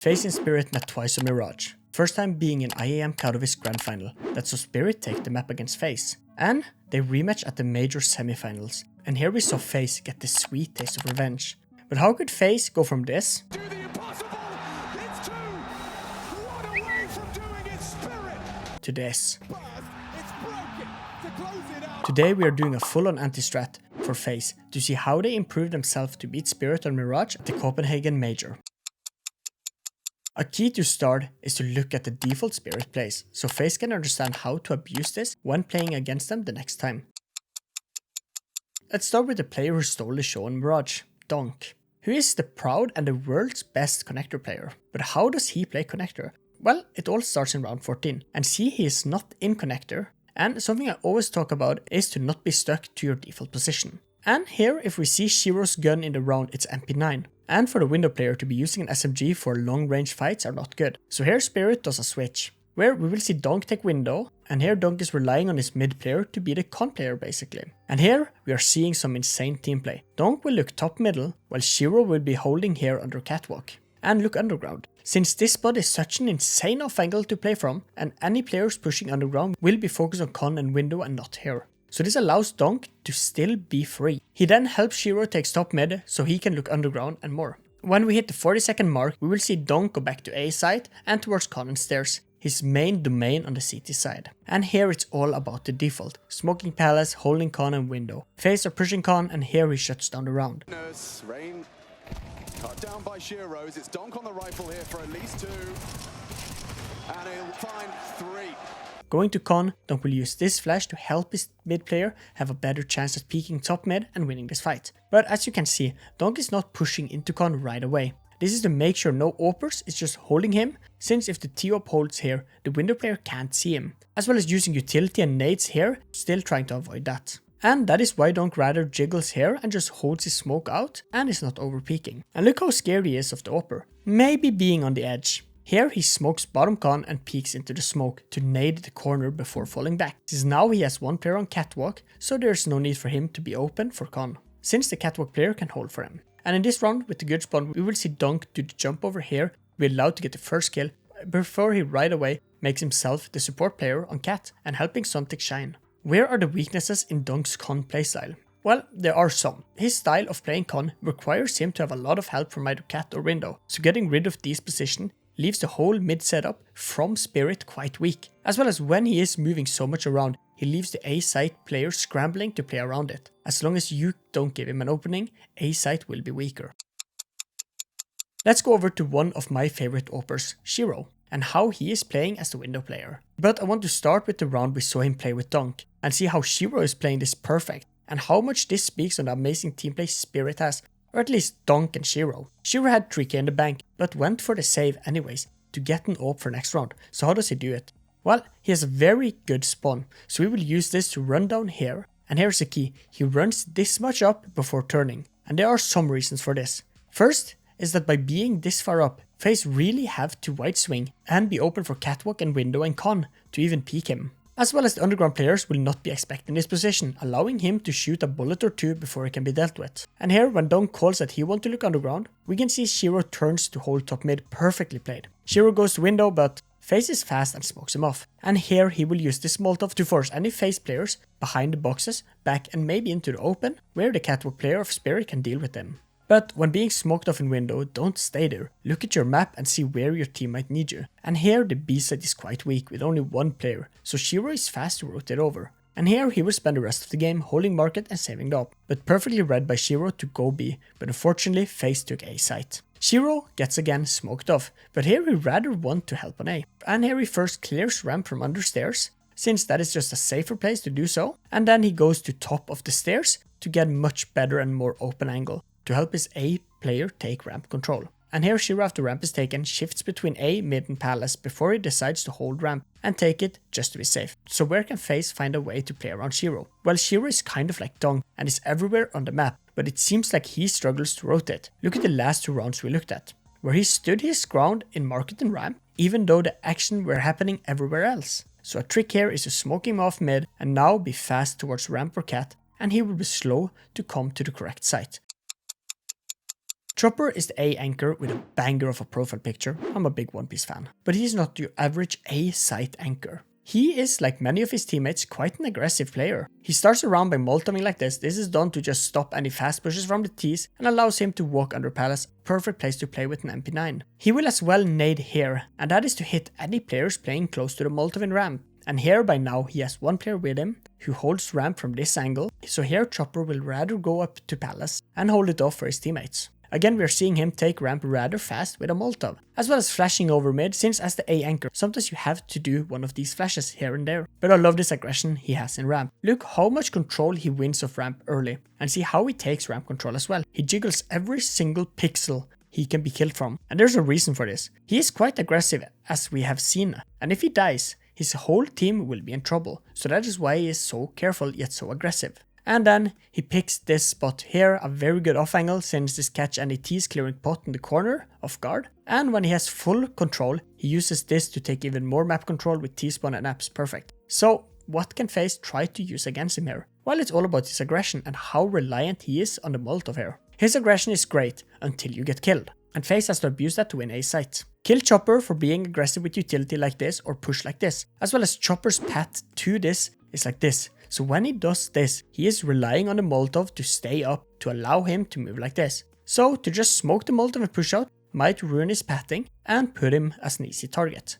FaZe and Spirit met twice on Mirage. First time being in IEM Katowice grandfinal. That saw Spirit take the map against FaZe. And they rematch at the major semifinals. And here we saw FaZe get the sweet taste of revenge. But how could FaZe go from this Do the impossible! It's two! One away from doing it, Spirit! to this? But it's broken to close it out. Today we are doing a full-on anti-strat for FaZe to see how they improve themselves to beat Spirit on Mirage at the Copenhagen major. A key to start is to look at the default Spirit plays, so FaZe can understand how to abuse this when playing against them the next time. Let's start with the player who stole the show on Mirage, DONK, who is the proud and the world's best connector player. But how does he play connector? Well, it all starts in round 14, and see he is not in connector, and something I always talk about is to not be stuck to your default position. And here, if we see Shiro's gun in the round, it's MP9. And for the window player to be using an SMG for long range fights are not good. So here Spirit does a switch, where we will see DONK take window, and here DONK is relying on his mid player to be the con player basically. And here we are seeing some insane team play. DONK will look top middle, while Shiro will be holding here under CATWALK. And look underground. Since this spot is such an insane off angle to play from, and any players pushing underground will be focused on con and window and not here. So this allows DONK to still be free. He then helps Shiro take top mid so he can look underground and more. When we hit the 40-second mark, we will see DONK go back to A site and towards con and stairs, his main domain on the CT side. And here it's all about the default, smoking palace, holding con and window. FaZe are pushing con and here he shuts down the round. Rain cut down by Shiro's. It's DONK on the rifle here for at least two. And he'll find three. Going to con, DONK will use this flash to help his mid player have a better chance at peeking top mid and winning this fight. But as you can see, DONK is not pushing into con right away. This is to make sure no AWPers is just holding him, since if the T-op holds here, the window player can't see him. As well as using utility and nades here, still trying to avoid that. And that is why DONK rather jiggles here and just holds his smoke out and is not over peeking. And look how scared he is of the AWPer, maybe being on the edge. Here he smokes bottom con and peeks into the smoke to nade the corner before falling back. Since now he has one player on catwalk, so there's no need for him to be open for con, since the catwalk player can hold for him. And in this round with the good spawn, we will see DONK do the jump over here, be allowed to get the first kill, before he right away makes himself the support player on cat and helping Somtic shine. Where are the weaknesses in DONK's con playstyle? Well, there are some. His style of playing con requires him to have a lot of help from either cat or window, so getting rid of these positions leaves the whole mid setup from Spirit quite weak. As well as when he is moving so much around, he leaves the A site player scrambling to play around it. As long as you don't give him an opening, A site will be weaker. Let's go over to one of my favorite AWPers, Shiro, and how he is playing as the window player. But I want to start with the round we saw him play with DONK, and see how Shiro is playing this perfect, and how much this speaks on the amazing team play Spirit has. Or at least DONK and Shiro. Shiro had 3k in the bank, but went for the save anyways to get an AWP for next round. So how does he do it? Well, he has a very good spawn, so we will use this to run down here. And here's the key, he runs this much up before turning. And there are some reasons for this. First is that by being this far up, FaZe really have to wide swing and be open for catwalk and window and con to even peek him. As well as the underground players will not be expecting this position, allowing him to shoot a bullet or two before it can be dealt with. And here, when DONK calls that he wants to look underground, we can see Shiro turns to hold top mid, perfectly played. Shiro goes to window, but FaZe is fast and smokes him off. And here he will use this Molotov to force any FaZe players behind the boxes, back and maybe into the open, where the catwalk player of Spirit can deal with them. But when being smoked off in window, don't stay there. Look at your map and see where your team might need you. And here the B side is quite weak with only one player, so Shiro is fast to rotate over. And here he will spend the rest of the game holding market and saving the op, but perfectly read by Shiro to go B, but unfortunately FaZe took A site. Shiro gets again smoked off, but here he rather want to help on A. And here he first clears ramp from under stairs, since that is just a safer place to do so, and then he goes to top of the stairs to get much better and more open angle, to help his A player take ramp control. And here Shiro, after ramp is taken, shifts between A, mid and palace before he decides to hold ramp and take it just to be safe. So where can FaZe find a way to play around Shiro? Well, Shiro is kind of like DONK and is everywhere on the map, but it seems like he struggles to rotate. Look at the last two rounds we looked at, where he stood his ground in market and ramp, even though the action were happening everywhere else. So a trick here is to smoke him off mid and now be fast towards ramp or cat, and he will be slow to come to the correct site. Chopper is the A anchor with a banger of a profile picture. I'm a big One Piece fan. But he's not your average A site anchor. He is, like many of his teammates, quite an aggressive player. He starts around by moltoving like this. This is done to just stop any fast pushes from the T's and allows him to walk under palace, perfect place to play with an MP9. He will as well nade here, and that is to hit any players playing close to the moltoving ramp. And here by now he has one player with him who holds ramp from this angle, so here Chopper will rather go up to palace and hold it off for his teammates. Again, we are seeing him take ramp rather fast with a molotov, as well as flashing over mid, since as the A anchor, sometimes you have to do one of these flashes here and there. But I love this aggression he has in ramp. Look how much control he wins of ramp early, and see how he takes ramp control as well. He jiggles every single pixel he can be killed from, and there's a reason for this. He is quite aggressive, as we have seen, and if he dies, his whole team will be in trouble, so that is why he is so careful yet so aggressive. And then he picks this spot here, a very good off angle since this catch and it is clearing pot in the corner off guard. And when he has full control, he uses this to take even more map control with T-spawn and apps perfect. So what can FaZe try to use against him here? Well, it's all about his aggression and how reliant he is on the molotov here. His aggression is great until you get killed, and FaZe has to abuse that to win A site. Kill Chopper for being aggressive with utility like this or push like this, as well as Chopper's path to this is like this. So when he does this, he is relying on the molotov to stay up to allow him to move like this. So to just smoke the molotov and push out might ruin his pathing and put him as an easy target.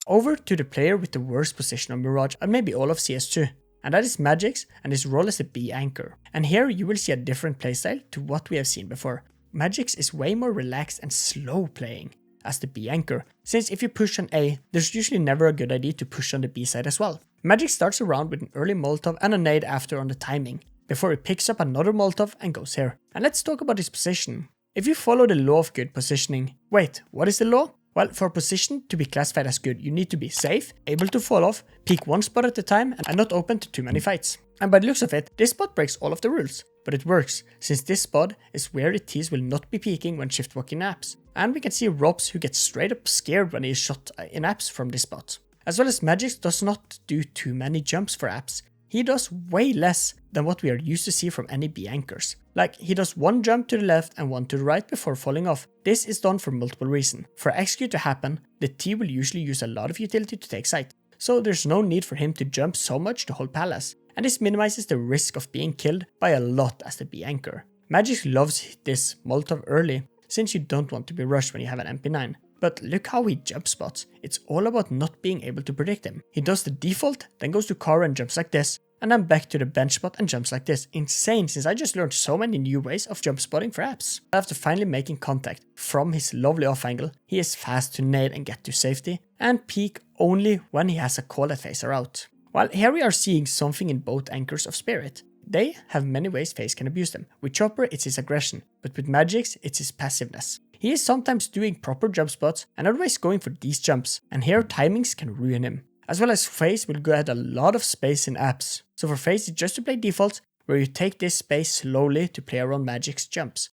Over to the player with the worst position on Mirage and maybe all of CS2. And that is MAGIXX, and his role as a B anchor. And here you will see a different playstyle to what we have seen before. MAGIXX is way more relaxed and slow playing as the B anchor, since if you push on A, there's usually never a good idea to push on the B side as well. MAGIXX starts around with an early molotov and a nade after on the timing, before he picks up another molotov and goes here. And let's talk about his position. If you follow the law of good positioning, wait, what is the law? Well, for a position to be classified as good, you need to be safe, able to fall off, peek one spot at a time, and not open to too many fights. And by the looks of it, this spot breaks all of the rules. But it works, since this spot is where the T's will not be peeking when shift walking apps. And we can see Robs who gets straight up scared when he is shot in apps from this spot. As well as MAGIXX does not do too many jumps for apps. He does way less than what we are used to see from any B anchors. Like, he does one jump to the left and one to the right before falling off. This is done for multiple reasons. For execute to happen, the T will usually use a lot of utility to take site. So there's no need for him to jump so much to hold palace. And this minimizes the risk of being killed by a lot as the B anchor. MAGIXX loves this molotov early, since you don't want to be rushed when you have an MP9. But look how he jump spots. It's all about not being able to predict him. He does the default, then goes to Karrigan and jumps like this, and then back to the bench spot and jumps like this. Insane, since I just learned so many new ways of jump spotting for apps. After finally making contact from his lovely off angle, he is fast to nade and get to safety, and peek only when he has a call that FaZe are out. Well, here we are seeing something in both anchors of Spirit. They have many ways FaZe can abuse them. With Chopper, it's his aggression, but with MAGIXX, it's his passiveness. He is sometimes doing proper jump spots and otherwise going for these jumps, and here timings can ruin him. As well as FaZe will get a lot of space in apps. So for FaZe, it's just to play default, where you take this space slowly to play around MAGIXX jumps.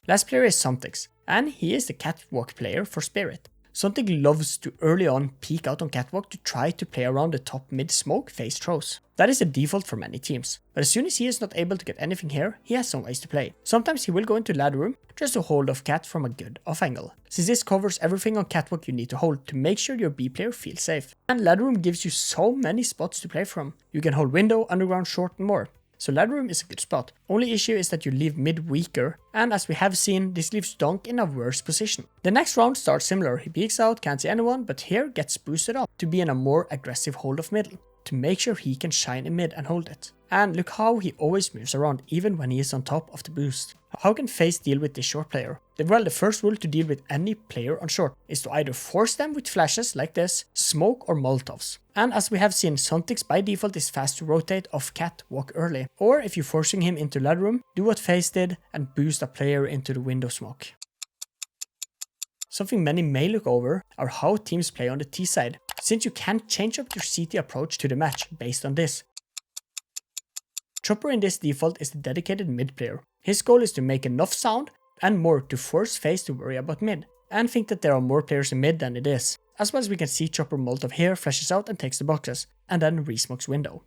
Last player is Somethix, and he is the catwalk player for Spirit. Something loves to early on peek out on catwalk to try to play around the top mid smoke FaZe throws. That is the default for many teams, but as soon as he is not able to get anything here, he has some ways to play. Sometimes he will go into ladder room just to hold off cat from a good off angle, since this covers everything on catwalk you need to hold to make sure your B player feels safe. And ladder room gives you so many spots to play from. You can hold window, underground, short and more. So ladder room is a good spot. Only issue is that you leave mid weaker, and as we have seen, this leaves DONK in a worse position. The next round starts similar. He peeks out, can't see anyone, but here gets boosted up to be in a more aggressive hold of middle, to make sure he can shine in mid and hold it. And look how he always moves around even when he is on top of the boost. How can FaZe deal with this short player? Well, the first rule to deal with any player on short is to either force them with flashes like this, smoke or molotovs. And as we have seen, Somethix by default is fast to rotate off catwalk early. Or if you're forcing him into ladder room, do what FaZe did and boost a player into the window smoke. Something many may look over are how teams play on the T side, since you can't change up your CT approach to the match based on this. Chopper in this default is the dedicated mid player. His goal is to make enough sound and more to force FaZe to worry about mid, and think that there are more players in mid than it is. As well as we can see Chopper molotov here, flashes out and takes the boxes, and then re-smokes window.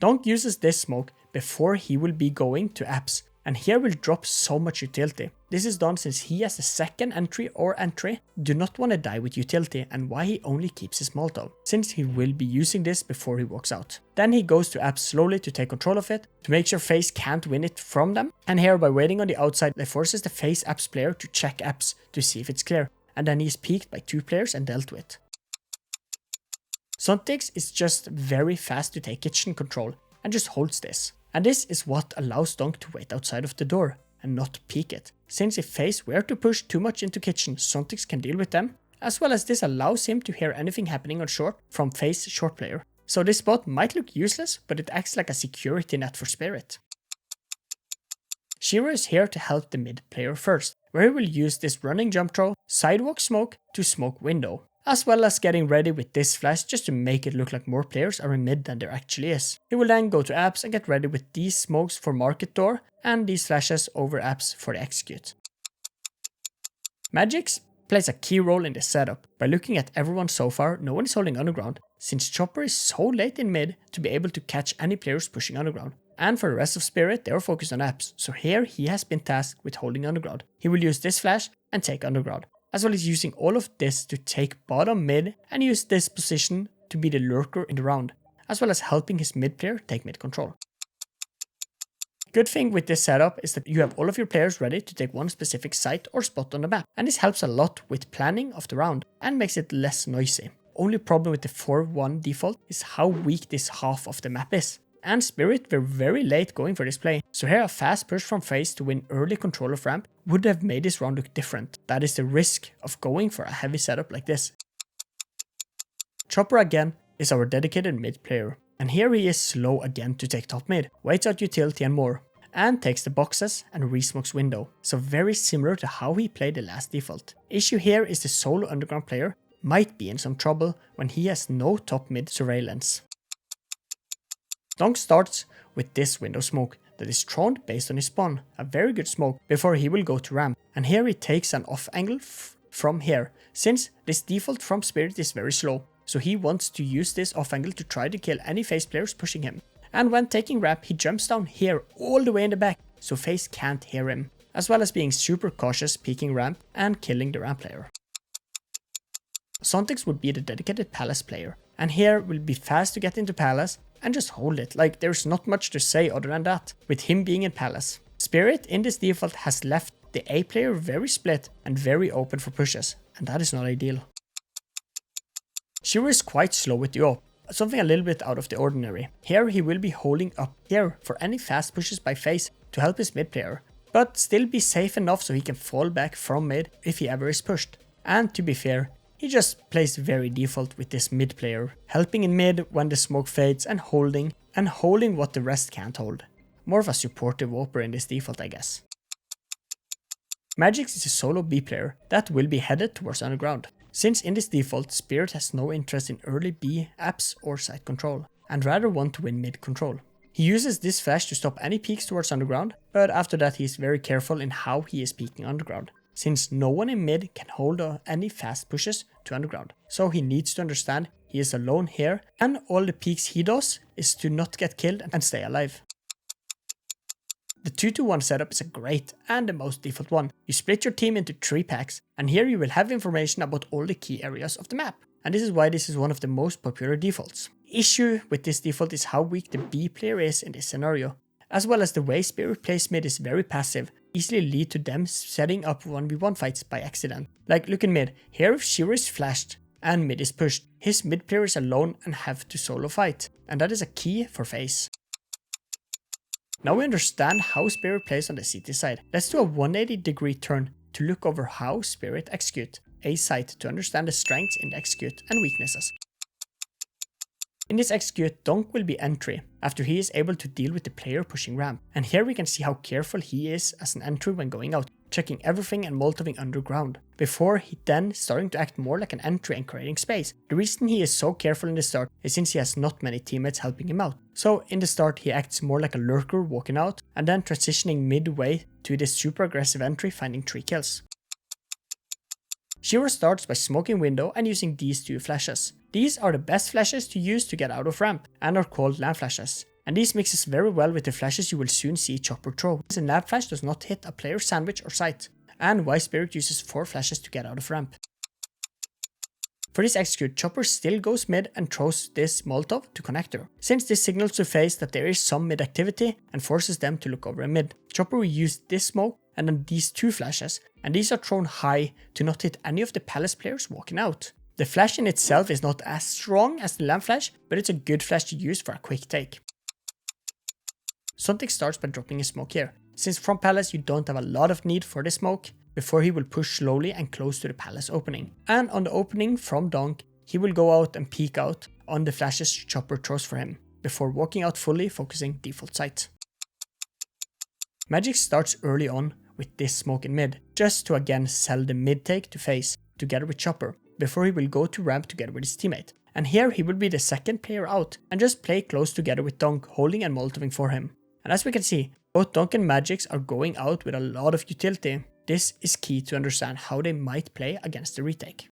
DONK uses this smoke before he will be going to apps. And here will drop so much utility. This is done since he has a second entry or entry, do not want to die with utility, and why he only keeps his Molotov, since he will be using this before he walks out. Then he goes to apps slowly to take control of it, to make sure FaZe can't win it from them, and here by waiting on the outside they forces the FaZe apps player to check apps to see if it's clear, and then he is peeked by 2 players and dealt with. Sontics is just very fast to take kitchen control, and just holds this. And this is what allows DONK to wait outside of the door and not peek it, since if FaZe were to push too much into kitchen, Sontics can deal with them, as well as this allows him to hear anything happening on short from FaZe short player. So this spot might look useless, but it acts like a security net for Spirit. Shiro is here to help the mid player first, where he will use this running jump throw, sidewalk smoke to smoke window, as well as getting ready with this flash just to make it look like more players are in mid than there actually is. He will then go to apps and get ready with these smokes for market door and these flashes over apps for the execute. MAGIXX plays a key role in this setup. By looking at everyone so far, no one is holding underground, since Chopper is so late in mid to be able to catch any players pushing underground. And for the rest of Spirit, they are focused on apps, so here he has been tasked with holding underground. He will use this flash and take underground, as well as using all of this to take bottom mid and use this position to be the lurker in the round, as well as helping his mid player take mid control. Good thing with this setup is that you have all of your players ready to take one specific site or spot on the map, and this helps a lot with planning of the round and makes it less noisy. Only problem with the 4-1 default is how weak this half of the map is. And Spirit were very late going for this play, so here a fast push from FaZe to win early control of ramp would have made this round look different. That is the risk of going for a heavy setup like this. Chopper again is our dedicated mid player, and here he is slow again to take top mid, waits out utility and more, and takes the boxes and resmokes window, so very similar to how he played the last default. Issue here is the solo underground player might be in some trouble when he has no top mid surveillance. DONK starts with this window smoke that is thrown based on his spawn, a very good smoke, before he will go to ramp, and here he takes an off angle from here, since this default from Spirit is very slow, so he wants to use this off angle to try to kill any FaZe players pushing him. And when taking ramp he jumps down here all the way in the back, so FaZe can't hear him, as well as being super cautious peeking ramp and killing the ramp player. Sontics would be the dedicated Palace player, and here will be fast to get into Palace and just hold it, like there's not much to say other than that, with him being in Palace. Spirit in this default has left the A player very split and very open for pushes, and that is not ideal. Shiro is quite slow with the AWP, something a little bit out of the ordinary. Here he will be holding up here for any fast pushes by FaZe to help his mid player, but still be safe enough so he can fall back from mid if he ever is pushed. And to be fair, he just plays very default with this mid player, helping in mid when the smoke fades and holding what the rest can't hold. More of a supportive AWPer in this default, I guess. MAGIXX is a solo B player that will be headed towards underground, since in this default Spirit has no interest in early B apps or site control, and rather want to win mid control. He uses this flash to stop any peeks towards underground, but after that he is very careful in how he is peeking underground, since no one in mid can hold any fast pushes to underground. So he needs to understand he is alone here, and all the peeks he does is to not get killed and stay alive. The 2-to-1 setup is a great and the most default one. You split your team into 3 packs, and here you will have information about all the key areas of the map. And this is why this is one of the most popular defaults. Issue with this default is how weak the B player is in this scenario, as well as the way Spirit plays mid is very passive, easily lead to them setting up 1v1 fights by accident. Like look in mid, here if Shiro is flashed and mid is pushed, his mid player is alone and have to solo fight, and that is a key for FaZe. Now we understand how Spirit plays on the CT side. Let's do a 180-degree turn to look over how Spirit execute a site to understand the strengths in the execute and weaknesses. In this execute, DONK will be entry, after he is able to deal with the player pushing ramp, and here we can see how careful he is as an entry when going out, checking everything and molotoving underground, before he then starting to act more like an entry and creating space. The reason he is so careful in the start is since he has not many teammates helping him out. So in the start he acts more like a lurker walking out, and then transitioning midway to this super aggressive entry finding 3 kills. Shiro starts by smoking window and using these 2 flashes. These are the best flashes to use to get out of ramp, and are called lamp flashes. And this mixes very well with the flashes you will soon see Chopper throw. The nav flash does not hit a player's sandwich or sight, and why spsirt uses 4 flashes to get out of ramp. For this execute, Chopper still goes mid and throws this Molotov to connector, since this signals to FaZe that there is some mid activity and forces them to look over a mid. Chopper will use this smoke and then these 2 flashes, and these are thrown high to not hit any of the Palace players walking out. The flash in itself is not as strong as the lamp flash, but it's a good flash to use for a quick take. Sontic starts by dropping a smoke here, since from Palace you don't have a lot of need for the smoke, before he will push slowly and close to the Palace opening. And on the opening from DONK, he will go out and peek out on the flashes Chopper throws for him, before walking out fully focusing default sight. MAGIXX starts early on with this smoke in mid, just to again sell the mid take to FaZe, together with Chopper, before he will go to ramp together with his teammate. And here he will be the second player out, and just play close together with DONK holding and molotoving for him. And as we can see, both DONK and MAGIXX are going out with a lot of utility. This is key to understand how they might play against the retake.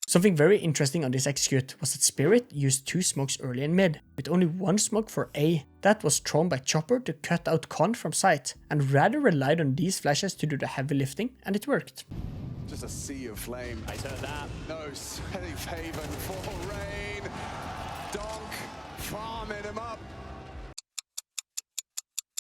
Something very interesting on this execute was that spsirt used 2 smokes early in mid, with only 1 smoke for A that was thrown by Chopper to cut out Con from sight, and rather relied on these flashes to do the heavy lifting, and it worked. Just a sea of flame. I heard that. No safe haven for rain. DONK farming him up.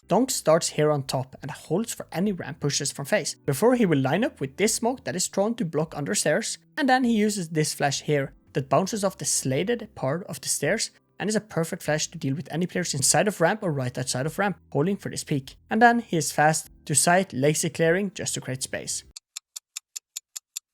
DONK starts here on top and holds for any ramp pushes from FaZe, before he will line up with this smoke that is thrown to block under stairs, and then he uses this flash here that bounces off the slated part of the stairs and is a perfect flash to deal with any players inside of ramp or right outside of ramp holding for this peak. And then he is fast to sight lazy clearing just to create space.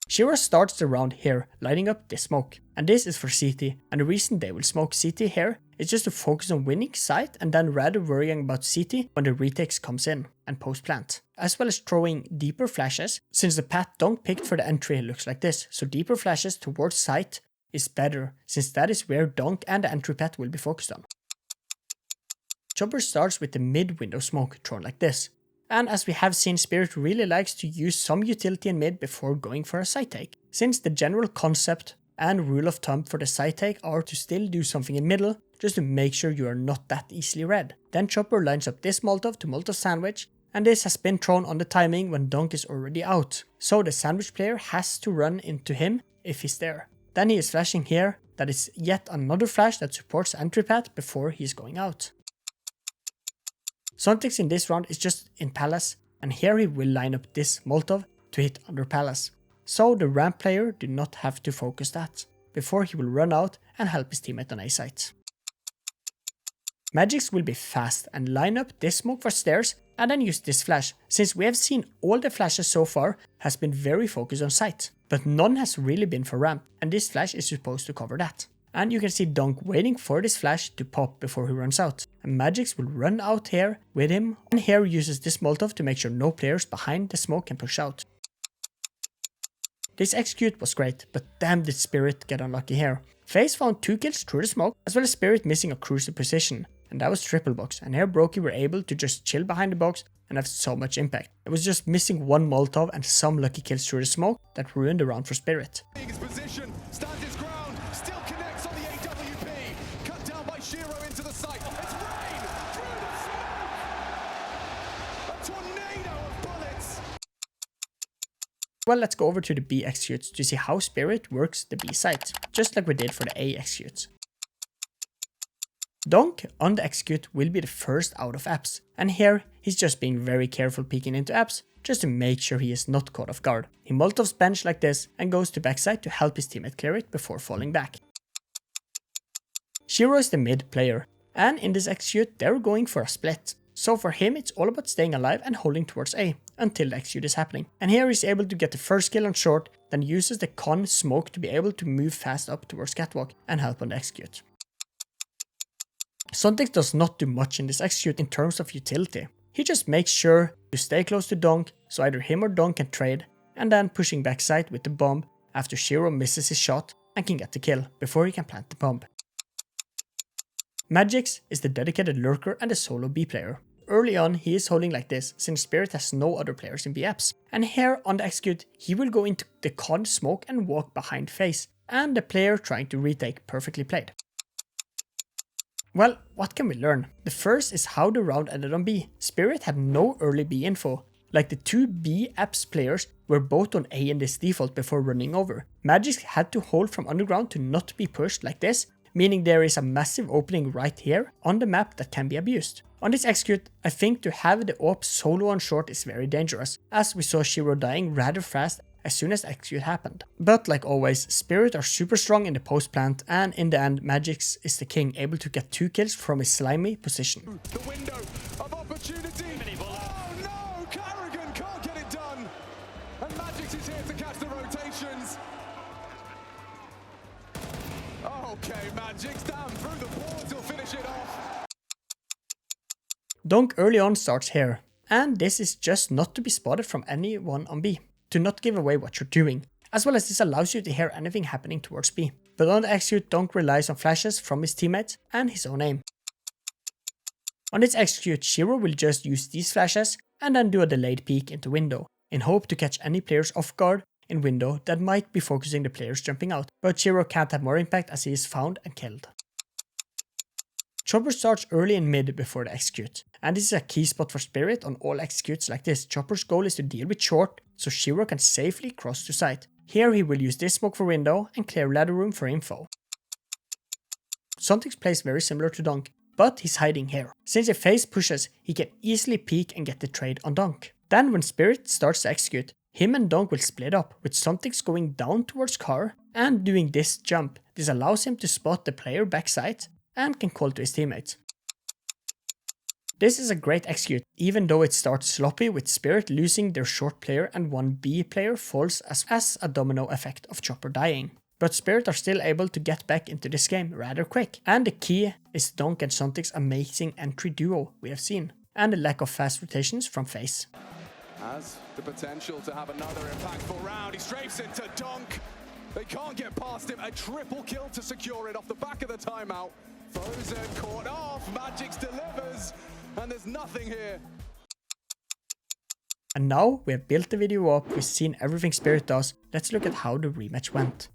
Shiro starts the round here, lighting up this smoke, and this is for CT, and the reason they will smoke CT here is just to focus on winning site and then rather worrying about CT when the retakes comes in and post plant, as well as throwing deeper flashes, since the path DONK picked for the entry looks like this, so deeper flashes towards site is better, since that is where DONK and the entry path will be focused on. Chopper starts with the mid window smoke thrown like this. And as we have seen, spsirt really likes to use some utility in mid before going for a side take, since the general concept and rule of thumb for the side take are to still do something in middle, just to make sure you are not that easily read. Then Chopper lines up this Molotov to Molotov sandwich, and this has been thrown on the timing when DONK is already out, so the sandwich player has to run into him if he's there. Then he is flashing here, that is yet another flash that supports entry path before he is going out. Sontic in this round is just in Palace, and here he will line up this Molotov to hit under Palace, so the ramp player do not have to focus that, before he will run out and help his teammate on A site. MAGIXX will be fast and line up this smoke for stairs and then use this flash, since we have seen all the flashes so far has been very focused on site, but none has really been for ramp, and this flash is supposed to cover that. And you can see DONK waiting for this flash to pop before he runs out. And MAGIXX will run out here with him, and here uses this Molotov to make sure no players behind the smoke can push out. This execute was great, but damn did spsirt get unlucky here. FaZe found 2 kills through the smoke, as well as spsirt missing a crucial position, and that was triple box, and here Brokey were able to just chill behind the box and have so much impact. It was just missing 1 Molotov and some lucky kills through the smoke that ruined the round for spsirt. His position, stands his ground, still connects on the AWP. Cut down by Shiro into the site. It's rain through the smoke. A tornado of bullets. Well, let's go over to the B executes to see how spsirt works the B site, just like we did for the A executes. DONK on the execute will be the first out of apps, and here he's just being very careful peeking into apps, just to make sure he is not caught off guard. He Molotovs bench like this and goes to backside to help his teammate clear it before falling back. Shiro is the mid player, and in this execute they're going for a split. So for him it's all about staying alive and holding towards A, until the execute is happening. And here he's able to get the first kill on short, then uses the con smoke to be able to move fast up towards CATWALK and help on the execute. Sontic does not do much in this execute in terms of utility. He just makes sure to stay close to DONK, so either him or DONK can trade, and then pushing backside with the bomb after Shiro misses his shot and can get the kill before he can plant the bomb. MAGIXX is the dedicated lurker and the solo B player. Early on he is holding like this since spsirt has no other players in B apps, and here on the execute he will go into the con smoke and walk behind FaZe, and the player trying to retake perfectly played. Well, what can we learn? The first is how the round ended on B. Spirit had no early B info. Like the two B apps players were both on A in this default before running over. MAGIXX had to hold from underground to not be pushed like this, meaning there is a massive opening right here on the map that can be abused. On this execute, I think to have the AWP solo on short is very dangerous, as we saw Shiro dying rather fast as soon as execute happened. But like always, Spirit are super strong in the post plant, and in the end MAGIXX is the king, able to get 2 kills from his slimy position. The window of opportunity. Oh no, Karrigan can't get it done. And MAGIXX is here to catch the rotations. Okay, MAGIXX down through the boards, he'll finish it off. DONK early on starts here, and this is just not to be spotted from anyone on B, to not give away what you're doing, as well as this allows you to hear anything happening towards B. But on the execute, DONK relies on flashes from his teammates and his own aim. On this execute, Shiro will just use these flashes and then do a delayed peek into window, in hope to catch any players off guard in window that might be focusing the players jumping out, but Shiro can't have more impact as he is found and killed. Chopper starts early in mid before the execute, and this is a key spot for Spirit on all executes like this. Chopper's goal is to deal with short, so Shiro can safely cross to site. Here he will use this smoke for window and clear ladder room for info. Something plays very similar to DONK, but he's hiding here. Since if FaZe pushes, he can easily peek and get the trade on DONK. Then when Spirit starts to execute, him and DONK will split up, with Something's going down towards car and doing this jump. This allows him to spot the player backside and can call to his teammates. This is a great execute, even though it starts sloppy with Spirit losing their short player and one B player falls as a domino effect of Chopper dying. But Spirit are still able to get back into this game rather quick, and the key is DONK and Something's amazing entry duo we have seen, and the lack of fast rotations from FaZe. Has the potential to have another impactful round. He strafes into DONK. They can't get past him. A triple kill to secure it off the back of the timeout. Frozen caught off. MAGIXX delivers. And there's nothing here. And now we have built the video up, we've seen everything Spirit does. Let's look at how the rematch went.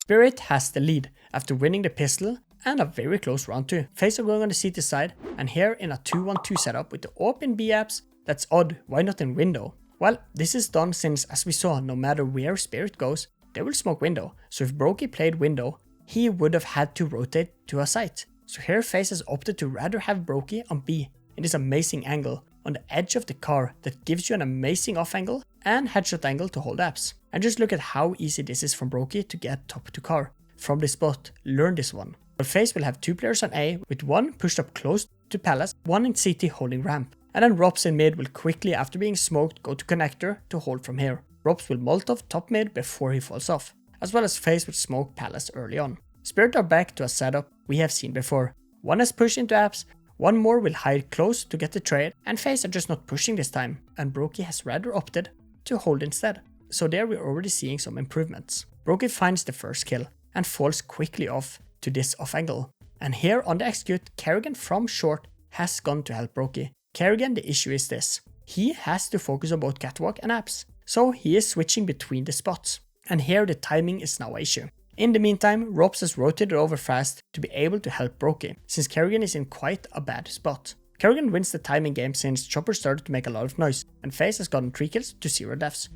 Spirit has the lead after winning the pistol and a very close round 2. FaZe are going on the CT side, and here in a 2-1-2 setup with the AWP in B apps. That's odd, why not in window? Well, this is done since, as we saw, no matter where Spirit goes, they will smoke window. So if Brokey played window, he would have had to rotate to a site. So here FaZe has opted to rather have Brokey on B in this amazing angle on the edge of the car that gives you an amazing off angle and headshot angle to hold apps. And just look at how easy this is from Brokey to get top to car. From this spot, learn this one. But FaZe will have 2 players on A, with one pushed up close to Palace, one in CT holding ramp. And then Rops in mid will quickly, after being smoked, go to connector to hold from here. Rops will Molotov top mid before he falls off, as well as FaZe will smoke Palace early on. Spirit are back to a setup we have seen before. One has pushed into apps, one more will hide close to get the trade, and FaZe are just not pushing this time, and Brokey has rather opted to hold instead. So there we're already seeing some improvements. Brokey finds the first kill, and falls quickly off to this off angle. And here on the execute, Karrigan from short has gone to help Brokey. Karrigan, the issue is this. He has to focus on both catwalk and apps, so he is switching between the spots. And here the timing is now an issue. In the meantime, Rops has rotated over fast to be able to help Brokey, since Karrigan is in quite a bad spot. Karrigan wins the timing game since Chopper started to make a lot of noise, and FaZe has gotten 3 kills to 0 deaths.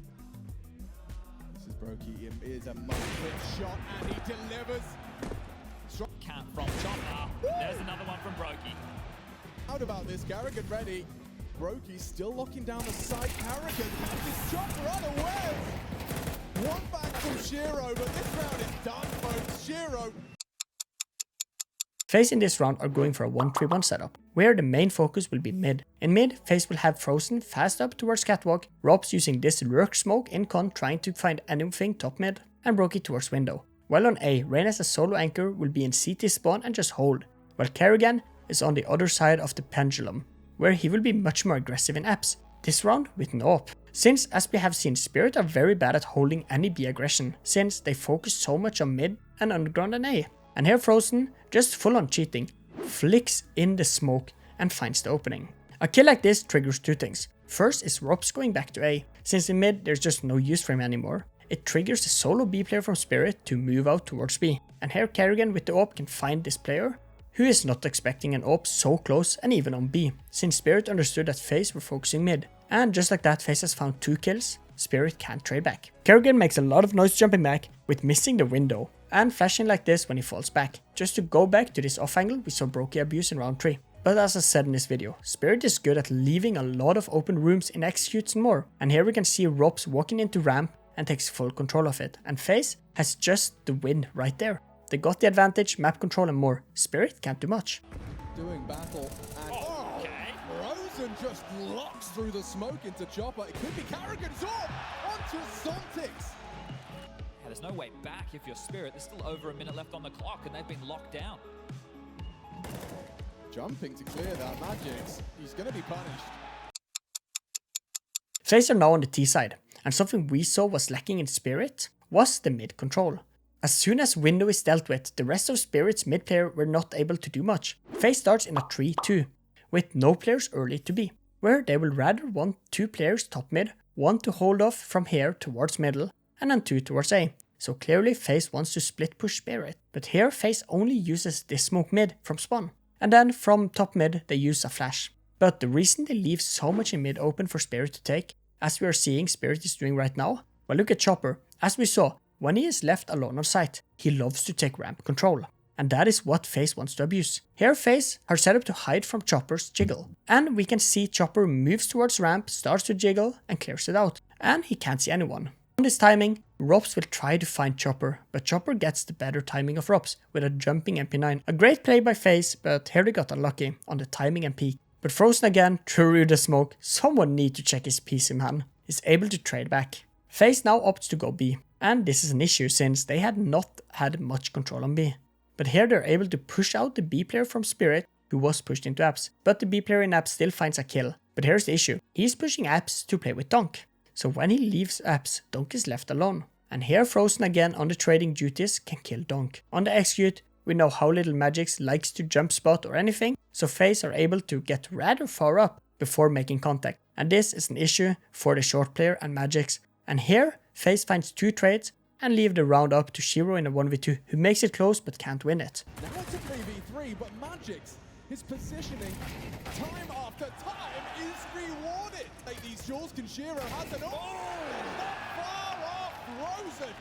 This is Brokey, it is a must-hit shot, and he delivers. Camp from Chopper. There's another one from Brokey. Out about this, Karrigan ready. Brokey still locking down the side. Karrigan catches Chopper unawares. One back from Shiro, but this round is done, folks. Shiro. FaZe in this round are going for a 1-3-1 setup, where the main focus will be mid. In mid, FaZe will have Frozen fast up towards catwalk, Robs using this lurk smoke in con trying to find anything top mid, and Brokey towards window. While on A, Rain as a solo anchor will be in CT spawn and just hold, while Karrigan is on the other side of the pendulum, where he will be much more aggressive in apps, this round with no op. Since, as we have seen, Spirit are very bad at holding any B aggression, since they focus so much on mid and underground and A. And here Frozen, just full on cheating, flicks in the smoke and finds the opening. A kill like this triggers 2 things. First is Rops going back to A, since in mid there's just no use for him anymore. It triggers the solo B player from Spirit to move out towards B. And here Karrigan with the AWP can find this player who is not expecting an AWP so close and even on B, since Spirit understood that FaZe were focusing mid. And just like that, FaZe has found 2 kills, Spirit can't trade back. Karrigan makes a lot of noise jumping back with missing the window and flashing like this when he falls back, just to go back to this off angle we saw Brokey abuse in round 3. But as I said in this video, Spirit is good at leaving a lot of open rooms in executes and more, and here we can see ropz walking into ramp and takes full control of it, and FaZe has just the win right there. They got the advantage, map control and more. Spirit can't do much. Doing battle and Frozen just locks through the smoke into Chopper. It could be Karrigan's onto Sontix. Yeah, there's no way back if you're Spirit. There's still over a minute left on the clock and they've been locked down. Jumping to clear that MAGIXX. He's going to be punished. FaZe are now on the T side, and something we saw was lacking in Spirit was the mid control. As soon as window is dealt with, the rest of Spirit's mid player were not able to do much. FaZe starts in a 3-2, with no players early to B, where they will rather want 2 players top mid, 1 to hold off from here towards middle, and then 2 towards A. So clearly FaZe wants to split push Spirit, but here FaZe only uses this smoke mid from spawn, and then from top mid they use a flash. But the reason they leave so much in mid open for Spirit to take, as we are seeing Spirit is doing right now, well, look at Chopper. As we saw, when he is left alone on site, he loves to take ramp control. And that is what FaZe wants to abuse. Here FaZe are set up to hide from Chopper's jiggle. And we can see Chopper moves towards ramp, starts to jiggle and clears it out. And he can't see anyone. On this timing, ropz will try to find Chopper, but Chopper gets the better timing of ropz with a jumping MP9. A great play by FaZe, but here they got unlucky on the timing and peak. But Frozen again, through the smoke, someone need to check his PC man, is able to trade back. FaZe now opts to go B, and this is an issue since they had not had much control on B. But here they're able to push out the B player from Spirit, who was pushed into apps, but the B player in apps still finds a kill. But here's the issue, he's pushing apps to play with DONK. So when he leaves apps, DONK is left alone. And here Frozen again on the trading duties can kill DONK. On the execute, we know how little MAGIXX likes to jump spot or anything, so FaZe are able to get rather far up before making contact. And this is an issue for the short player and MAGIXX. And here, FaZe finds 2 trades and leave the round up to Shiro in a 1v2, who makes it close but can't win it. Now it's a 3v3, but MAGIXX, his positioning, time after time, is rewarded. Take these duels, Shiro has an not far off Frozen.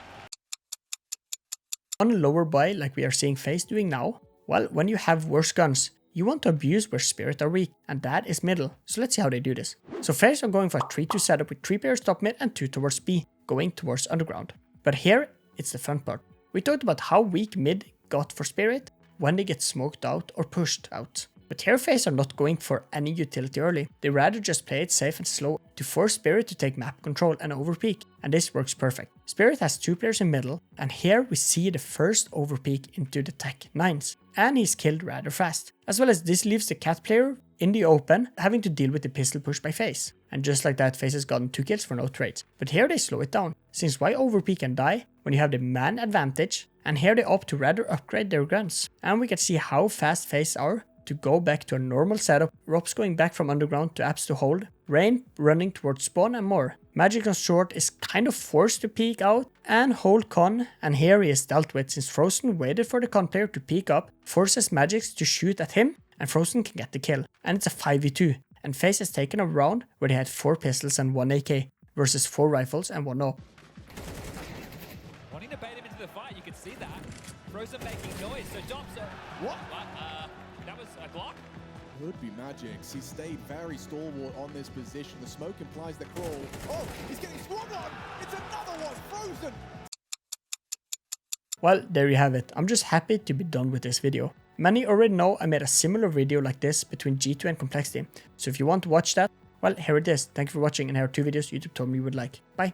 On lower buy, like we are seeing FaZe doing now, well, when you have worse guns, you want to abuse where Spirit are weak, and that is middle. So let's see how they do this. So FaZe are going for a 3-2 setup with 3 players top mid and 2 towards B, going towards underground. But here, it's the fun part. We talked about how weak mid got for Spirit when they get smoked out or pushed out. But here FaZe are not going for any utility early. They rather just play it safe and slow to force Spirit to take map control and overpeak. And this works perfect. Spirit has 2 players in middle, and here we see the first overpeak into the tech 9s. And he's killed rather fast. As well as this leaves the cat player in the open, having to deal with the pistol push by FaZe. And just like that, FaZe has gotten 2 kills for no trades. But here they slow it down, since why overpeak and die when you have the man advantage? And here they opt to rather upgrade their guns. And we can see how fast FaZe are to go back to a normal setup, ropz going back from underground to apps to hold, Rain running towards spawn and more. MAGIXX on short is kind of forced to peek out and hold con, and here he is dealt with since Frozen waited for the con player to peek up, forces MAGIXX to shoot at him, and Frozen can get the kill. And it's a 5v2, and FaZe has taken a round where they had 4 pistols and 1 AK versus 4 rifles and 1 AWP. Wanting to bait him into the fight, you can see that. Frozen making noise, so Thompson. What? That was a block? Could be MAGIXX. He stayed very stalwart on this position. The smoke implies the crawl. Oh, he's getting swung on! It's another one! Frozen! Well, there you have it. I'm just happy to be done with this video. Many already know I made a similar video like this between G2 and Complexity. So if you want to watch that, well, here it is. Thank you for watching, and here are 2 videos YouTube told me you would like. Bye!